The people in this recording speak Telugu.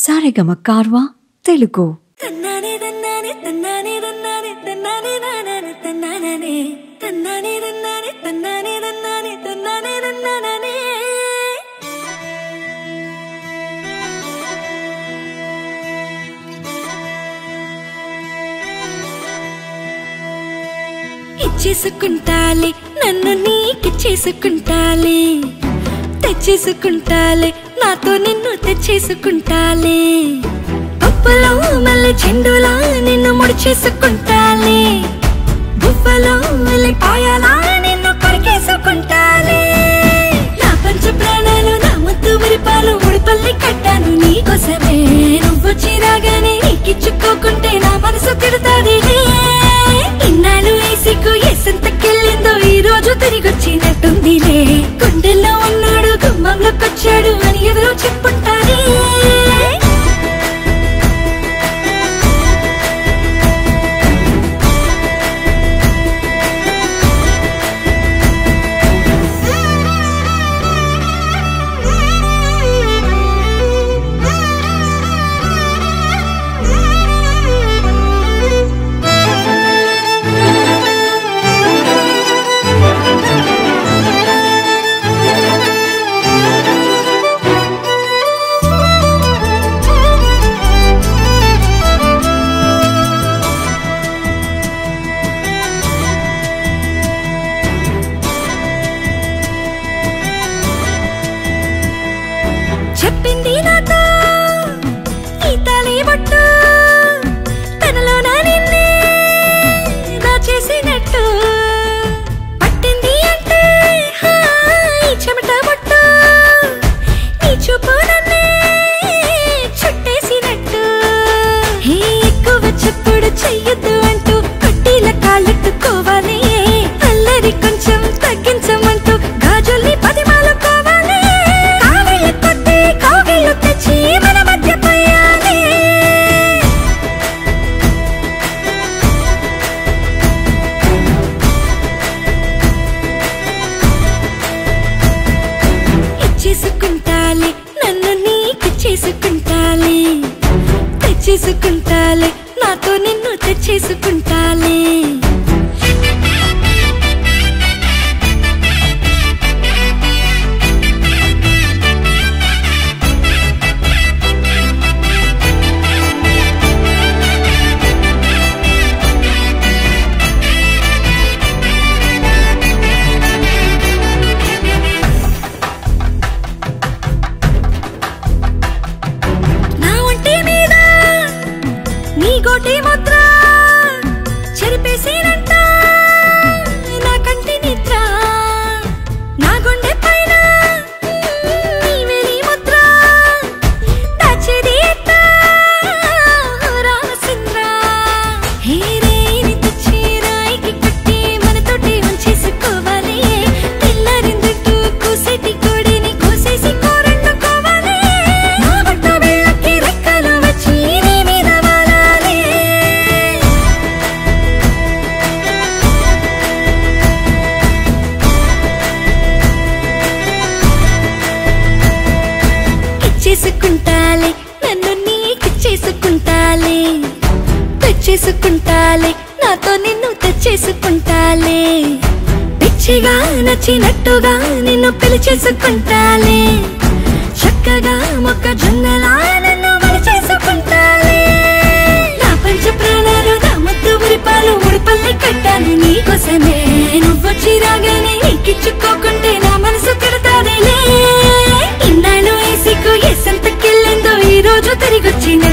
సారెగమ కార్వా తెలుగు. ఇచ్చేసుకుంటాలే నన్ను నీకిచ్చేసుకుంటాలే, తెచ్చేసుకుంటాలే నాతో నిన్ను తెచ్చేసుకుంటాలే, పప్పులో మళ్ళీ చెండులా నిన్ను ముడిచేసుకుంటాలే, బువ్వలో మళ్ళీ పాయలా నిన్ను కొరికేసుకుంటాలే. నా పంచ ప్రాణాలు నా ముద్దు విరిపాలు ముడిపల్లి కట్టాను నీకోసమే, నువ్వు చిరాగానే నీకిచ్చుకోకుంటే నా మనసు తిడతాది. ఇన్నాళ్ళు వేసికు ఎసంతకెళ్ళిందో ఈ రోజు తిరిగొచ్చినట్టుందిలే, గుండెల్లో ఉన్నాడు గుమ్మంలోకొచ్చాడు అని ఎదురు చెప్పుంటారే. చెప్పింది నాతో ఈ తాళి బొట్టు, తనలో నా నిన్నే నా చేసినట్టు, పట్టింది అంటే ఈ చెమట బొట్టు, నీ చూపు నన్నే చుట్టేసినట్టు. ఎక్కువ చెప్పుడు చెయ్యొద్దు అంటూ పట్టీల కాళ్ళెట్టుకోవాలి, అల్లరి కొంచెం తగ్గించమంటూ గాజుల్ని పదిమాలుకోవాలి, కౌగిళ్ళు తెచ్చి మన మధ్య పోయాలి. ఇచ్చేసుకుంటాలే నన్ను నీకిచ్చేసుకుంటాలే, తెచ్చేసుకుంటాలే నాతో నిన్ను తెచ్చేసుకుంటాలే. గోటి ముద్ర చెరిపేసినంట నా కంటి నిద్ర, నా గుండె పైన నీ వేలి ముద్ర దాచేది ఎట్టా రామచంద్ర. హే రేని తెచ్చి రాయికి కట్టి మనతోటి ఉంచేసుకోవాలి, తెల్లారిందంటూ కూసేటి కోడిని కోసేసి కూరండుకోవాలి, నా బట్ట వెళ్ళకి రెక్కలు వచ్చి నీ మీద చేసుకుంటాలే నన్ను నీకిచ్చేసుకుంటాలే, తెచ్చేసుకుంటాలే నాతో నిన్ను తెచ్చేసుకుంటాలే, పిచ్చిగా నచ్చినట్టుగా నిన్ను పిలిచేసుకుంటాలే, చక్కగా మొక్కజొన్నలా నన్ను వలిచేసుకుంటాలే. నా పంచ ప్రాణాలు నా ముద్దు విరిపాలు ముడిపల్లి కట్టాను నీకోసమే, నువ్వు చిరాగానే నీకిచ్చుకోకుంటే నా మనసు తిడతాదిలే. ఇన్నాళ్ళు వేసికు ఎసంతకెళ్ళిందో ఈ రోజు తిరిగొచ్చిన